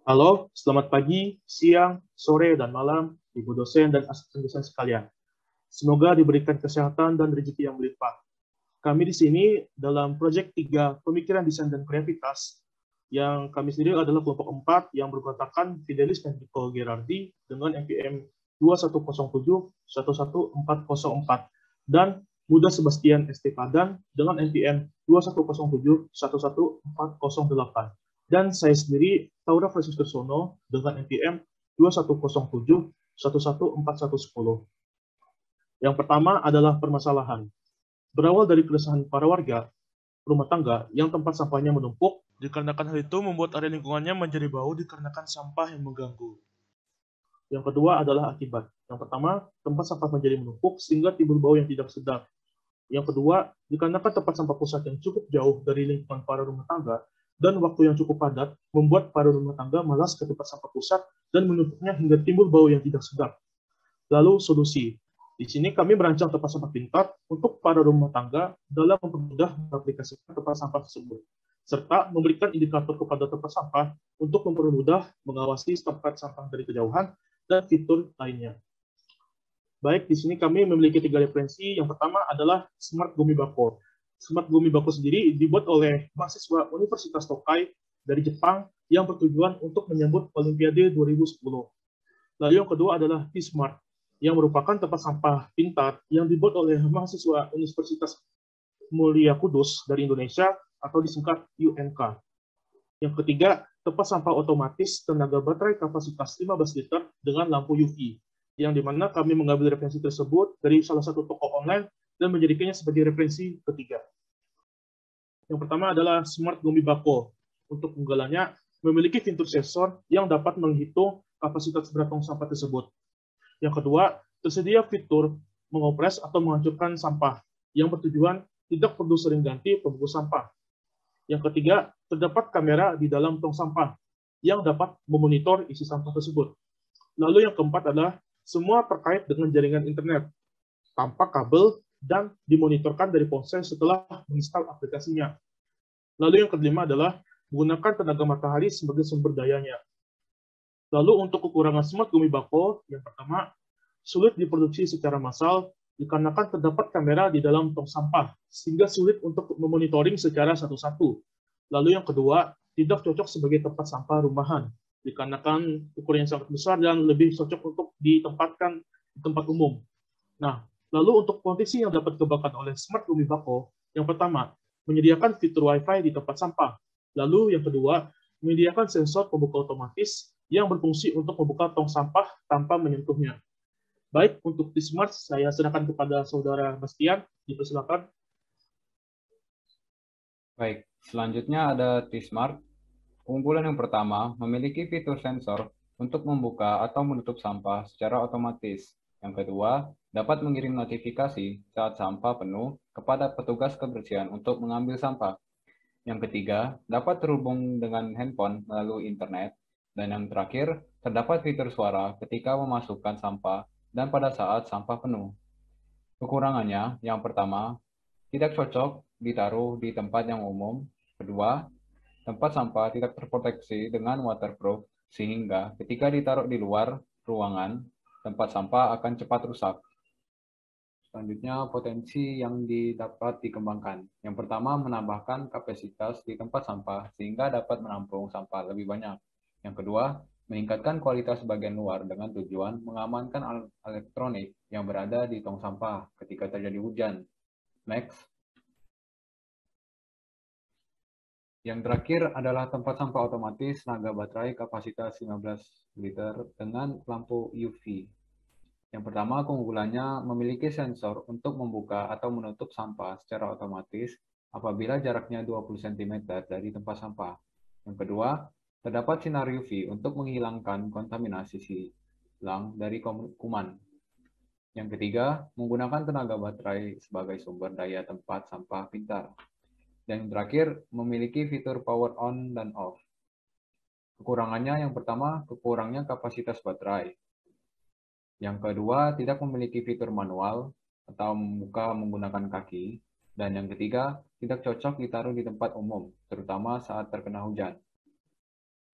Halo, selamat pagi, siang, sore, dan malam, Ibu dosen dan asisten dosen sekalian. Semoga diberikan kesehatan dan rezeki yang melimpah. Kami di sini dalam proyek 3 Pemikiran Desain dan Kreativitas, yang kami sendiri adalah kelompok 4 yang berkotakan Fidelis Enrico Gerardi dengan NPM 2107-11404 dan Muda Sebastian ST Padan dengan NPM 2107-11408. Dan saya sendiri, Taura Francis Kersono, dengan NPM 2107-11410. Yang pertama adalah permasalahan. Berawal dari keresahan para warga rumah tangga yang tempat sampahnya menumpuk, dikarenakan hal itu membuat area lingkungannya menjadi bau dikarenakan sampah yang mengganggu. Yang kedua adalah akibat. Yang pertama, tempat sampah menjadi menumpuk sehingga timbul bau yang tidak sedap. Yang kedua, dikarenakan tempat sampah pusat yang cukup jauh dari lingkungan para rumah tangga dan waktu yang cukup padat, membuat para rumah tangga malas ke tempat sampah pusat dan menumpuknya hingga timbul bau yang tidak sedap. Lalu solusi. Di sini kami merancang tempat sampah pintar untuk para rumah tangga dalam mempermudah mengaplikasikan tempat sampah tersebut, serta memberikan indikator kepada tempat sampah untuk mempermudah mengawasi tempat sampah dari kejauhan dan fitur lainnya. Baik, di sini kami memiliki 3 referensi. Yang pertama adalah Smart Gumi Bako. Smart Gumi Bako sendiri dibuat oleh mahasiswa Universitas Tokai dari Jepang yang bertujuan untuk menyambut Olimpiade 2010. Lalu yang kedua adalah T-Smart, yang merupakan tempat sampah pintar yang dibuat oleh mahasiswa Universitas Mulia Kudus dari Indonesia atau disingkat UNK. Yang ketiga, tempat sampah otomatis tenaga baterai kapasitas 15 liter dengan lampu UV, yang dimana kami mengambil referensi tersebut dari salah satu toko online dan menjadikannya sebagai referensi ketiga. Yang pertama adalah Smart Gumi Bako. Untuk unggalannya, memiliki fitur sensor yang dapat menghitung kapasitas berat tong sampah tersebut. Yang kedua, tersedia fitur mengopres atau menghancurkan sampah yang bertujuan tidak perlu sering ganti pembungkus sampah. Yang ketiga, terdapat kamera di dalam tong sampah yang dapat memonitor isi sampah tersebut. Lalu yang keempat adalah semua terkait dengan jaringan internet tanpa kabel dan dimonitorkan dari ponsel setelah menginstal aplikasinya. Lalu yang kelima adalah menggunakan tenaga matahari sebagai sumber dayanya. Lalu untuk kekurangan Smart Gumi Bako, yang pertama, sulit diproduksi secara massal dikarenakan terdapat kamera di dalam tong sampah, sehingga sulit untuk memonitoring secara satu-satu. Lalu yang kedua, tidak cocok sebagai tempat sampah rumahan, dikarenakan ukuran yang sangat besar dan lebih cocok untuk ditempatkan di tempat umum. Nah, lalu untuk kondisi yang dapat dikembangkan oleh Smart Gumi Bako, yang pertama, menyediakan fitur Wi-Fi di tempat sampah. Lalu yang kedua, menyediakan sensor pembuka otomatis yang berfungsi untuk membuka tong sampah tanpa menyentuhnya. Baik, untuk T-Smart, saya serahkan kepada Saudara Bastian. Dipersilakan. Baik, selanjutnya ada T-Smart. Keunggulan yang pertama memiliki fitur sensor untuk membuka atau menutup sampah secara otomatis. Yang kedua, dapat mengirim notifikasi saat sampah penuh kepada petugas kebersihan untuk mengambil sampah. Yang ketiga, dapat terhubung dengan handphone melalui internet. Dan yang terakhir, terdapat fitur suara ketika memasukkan sampah dan pada saat sampah penuh. Kekurangannya, yang pertama, tidak cocok ditaruh di tempat yang umum. Kedua, tempat sampah tidak terproteksi dengan waterproof, sehingga ketika ditaruh di luar ruangan, tempat sampah akan cepat rusak. Selanjutnya, potensi yang dapat dikembangkan. Yang pertama, menambahkan kapasitas di tempat sampah sehingga dapat menampung sampah lebih banyak. Yang kedua, meningkatkan kualitas bagian luar dengan tujuan mengamankan alat elektronik yang berada di tong sampah ketika terjadi hujan. Next. Yang terakhir adalah tempat sampah otomatis tenaga baterai kapasitas 15 liter dengan lampu UV. Yang pertama, keunggulannya memiliki sensor untuk membuka atau menutup sampah secara otomatis apabila jaraknya 20 cm dari tempat sampah. Yang kedua, terdapat sinar UV untuk menghilangkan kontaminasi silang dari kuman. Yang ketiga, menggunakan tenaga baterai sebagai sumber daya tempat sampah pintar. Dan yang terakhir, memiliki fitur power on dan off. Kekurangannya yang pertama, kekurangnya kapasitas baterai. Yang kedua, tidak memiliki fitur manual atau membuka menggunakan kaki. Dan yang ketiga, tidak cocok ditaruh di tempat umum, terutama saat terkena hujan.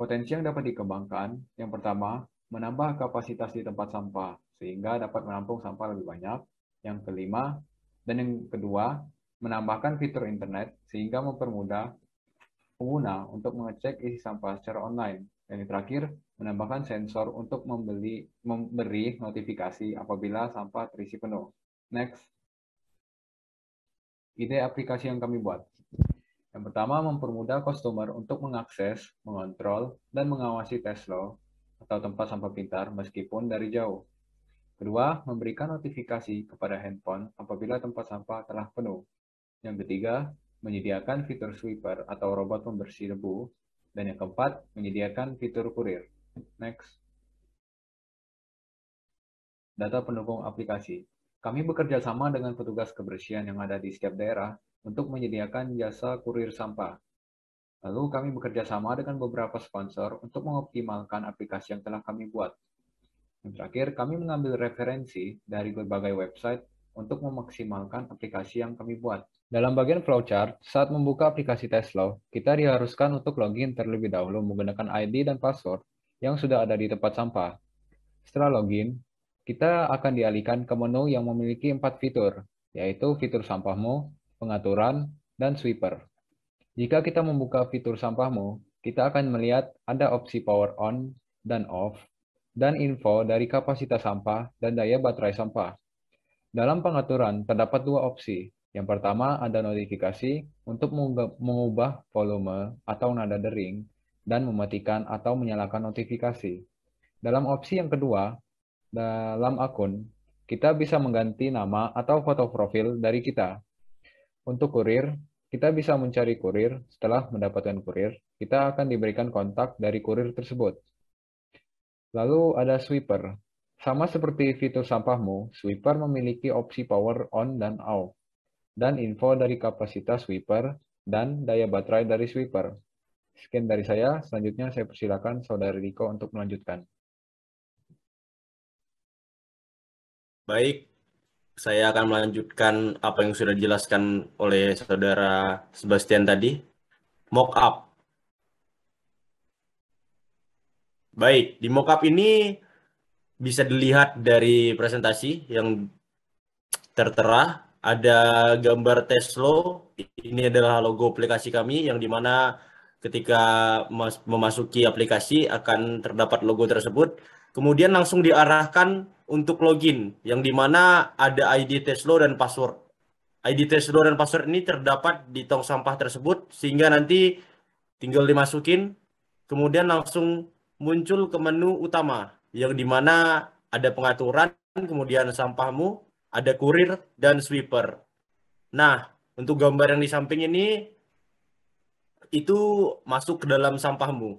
Potensi yang dapat dikembangkan, yang pertama, menambah kapasitas di tempat sampah, sehingga dapat menampung sampah lebih banyak. Yang kelima, dan yang kedua, menambahkan fitur internet, sehingga mempermudah pengguna untuk mengecek isi sampah secara online. Dan yang terakhir, menambahkan sensor untuk memberi notifikasi apabila sampah terisi penuh. Next, ide aplikasi yang kami buat. Yang pertama, mempermudah customer untuk mengakses, mengontrol, dan mengawasi Tesla atau tempat sampah pintar meskipun dari jauh. Kedua, memberikan notifikasi kepada handphone apabila tempat sampah telah penuh. Yang ketiga, menyediakan fitur sweeper atau robot pembersih debu. Dan yang keempat, menyediakan fitur kurir. Next. Data pendukung aplikasi. Kami bekerja sama dengan petugas kebersihan yang ada di setiap daerah untuk menyediakan jasa kurir sampah. Lalu kami bekerja sama dengan beberapa sponsor untuk mengoptimalkan aplikasi yang telah kami buat. Yang terakhir, kami mengambil referensi dari berbagai website untuk memaksimalkan aplikasi yang kami buat. Dalam bagian flowchart, saat membuka aplikasi Tesla, kita diharuskan untuk login terlebih dahulu menggunakan ID dan password yang sudah ada di tempat sampah. Setelah login, kita akan dialihkan ke menu yang memiliki 4 fitur, yaitu fitur sampahmu, pengaturan, dan sweeper. Jika kita membuka fitur sampahmu, kita akan melihat ada opsi power on dan off, dan info dari kapasitas sampah dan daya baterai sampah. Dalam pengaturan, terdapat 2 opsi. Yang pertama ada notifikasi untuk mengubah volume atau nada dering, dan mematikan atau menyalakan notifikasi. Dalam opsi yang kedua, dalam akun, kita bisa mengganti nama atau foto profil dari kita. Untuk kurir, kita bisa mencari kurir. Setelah mendapatkan kurir, kita akan diberikan kontak dari kurir tersebut. Lalu ada sweeper. Sama seperti fitur sampahmu, sweeper memiliki opsi power on dan off, dan info dari kapasitas sweeper dan daya baterai dari sweeper. Sekian dari saya, selanjutnya saya persilakan Saudari Riko untuk melanjutkan. Baik, saya akan melanjutkan apa yang sudah dijelaskan oleh Saudara Sebastian tadi. Mockup. Baik, di mockup ini bisa dilihat dari presentasi yang tertera. Ada gambar Tesla. Ini adalah logo aplikasi kami yang dimana ketika memasuki aplikasi akan terdapat logo tersebut. Kemudian langsung diarahkan untuk login yang dimana ada ID Tesla dan password. ID Tesla dan password ini terdapat di tong sampah tersebut sehingga nanti tinggal dimasukin. Kemudian langsung muncul ke menu utama yang dimana ada pengaturan, kemudian sampahmu, ada kurir, dan sweeper. Nah, untuk gambar yang di samping ini, itu masuk ke dalam sampahmu.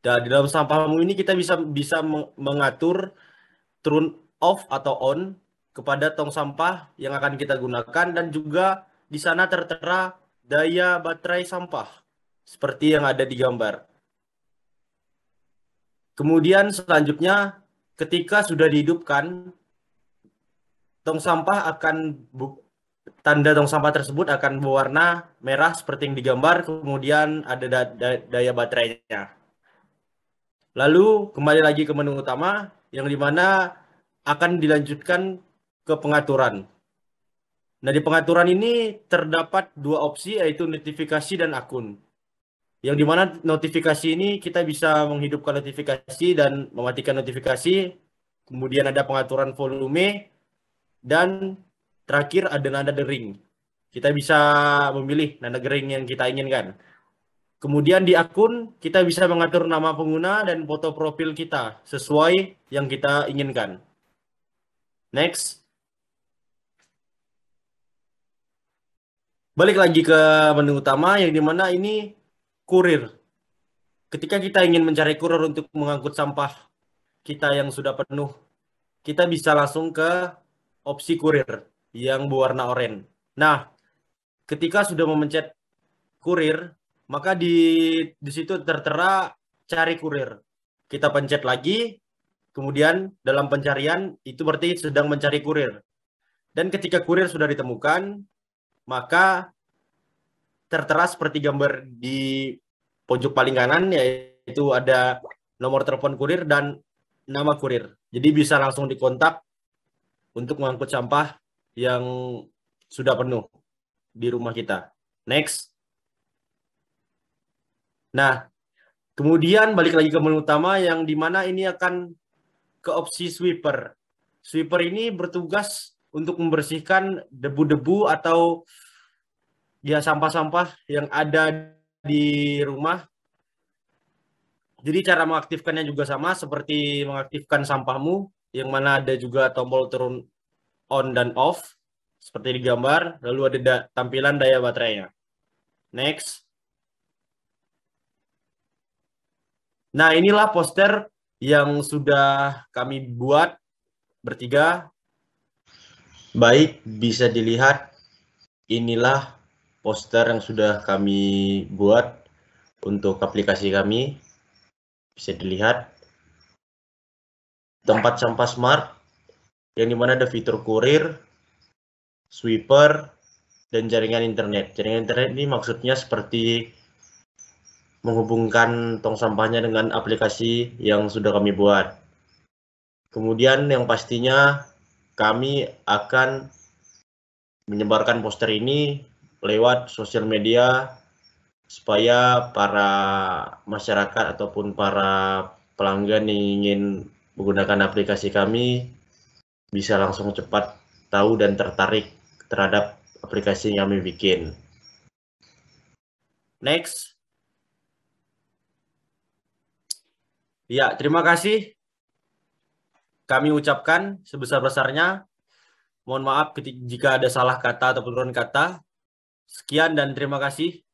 Dan di dalam sampahmu ini kita bisa mengatur turn off atau on kepada tong sampah yang akan kita gunakan, dan juga di sana tertera daya baterai sampah, seperti yang ada di gambar. Kemudian selanjutnya, ketika sudah dihidupkan, tong sampah tanda tong sampah tersebut akan berwarna merah seperti yang digambar, kemudian ada daya baterainya. Lalu kembali lagi ke menu utama, yang dimana akan dilanjutkan ke pengaturan. Nah, di pengaturan ini terdapat 2 opsi, yaitu notifikasi dan akun. Yang dimana notifikasi ini kita bisa menghidupkan notifikasi dan mematikan notifikasi. Kemudian ada pengaturan volume. Dan terakhir ada nada dering. Kita bisa memilih nada dering yang kita inginkan. Kemudian di akun kita bisa mengatur nama pengguna dan foto profil kita sesuai yang kita inginkan. Next. Balik lagi ke menu utama yang dimana ini kurir. Ketika kita ingin mencari kurir untuk mengangkut sampah kita yang sudah penuh, kita bisa langsung ke opsi kurir yang berwarna oranye. Nah, ketika sudah memencet kurir, maka di situ tertera cari kurir. Kita pencet lagi, kemudian dalam pencarian itu berarti sedang mencari kurir. Dan ketika kurir sudah ditemukan, maka tertera seperti gambar di pojok paling kanan, yaitu yaitu ada nomor telepon kurir dan nama kurir. Jadi bisa langsung dikontak untuk mengangkut sampah yang sudah penuh di rumah kita. Next. Nah, kemudian balik lagi ke menu utama yang dimana ini akan ke opsi sweeper. Sweeper ini bertugas untuk membersihkan debu-debu atau ya sampah-sampah yang ada di rumah. Jadi cara mengaktifkannya juga sama seperti mengaktifkan sampahmu, yang mana ada juga tombol turun on dan off seperti di gambar, lalu ada tampilan daya baterainya. Next. Nah, inilah poster yang sudah kami buat bertiga. Baik, bisa dilihat inilah poster yang sudah kami buat untuk aplikasi kami. Bisa dilihat tempat sampah smart yang dimana ada fitur kurir, sweeper, dan jaringan internet. Jaringan internet ini maksudnya seperti menghubungkan tong sampahnya dengan aplikasi yang sudah kami buat. Kemudian yang pastinya kami akan menyebarkan poster ini lewat sosial media supaya para masyarakat ataupun para pelanggan yang ingin menggunakan aplikasi kami bisa langsung cepat tahu dan tertarik terhadap aplikasi yang kami bikin. Next. Ya, terima kasih. Kami ucapkan sebesar-besarnya. Mohon maaf jika ada salah kata atau penurunan kata. Sekian dan terima kasih.